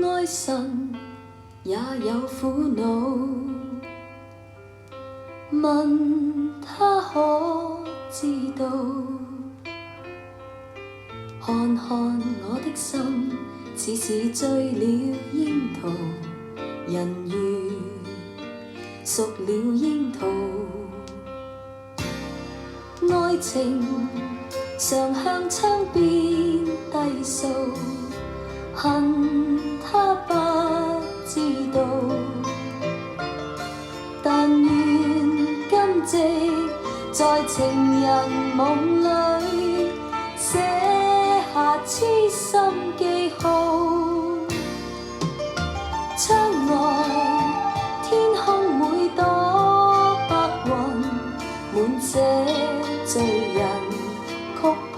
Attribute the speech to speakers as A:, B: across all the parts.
A: 愛神也有苦惱，問他可知道？看看我的心，似是醉了櫻桃，人如熟了櫻桃。愛情常向窗邊低訴，恨他不知道。但願今夕在情人夢裏寫下痴心記號。窗外天空每朵白雲，滿這醉人曲譜。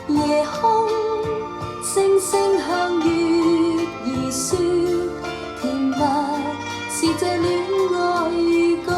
A: 夜空星星向月兒說，甜蜜是這戀愛預告。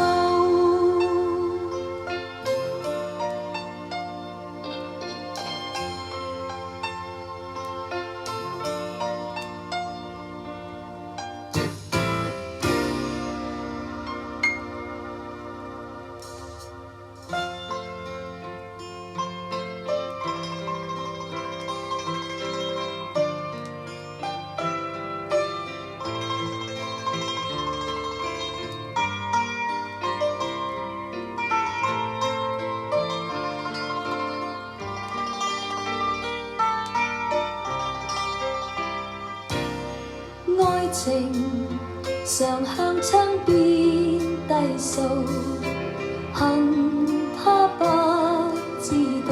A: 愛情常向窗邊低訴，恨他不知道。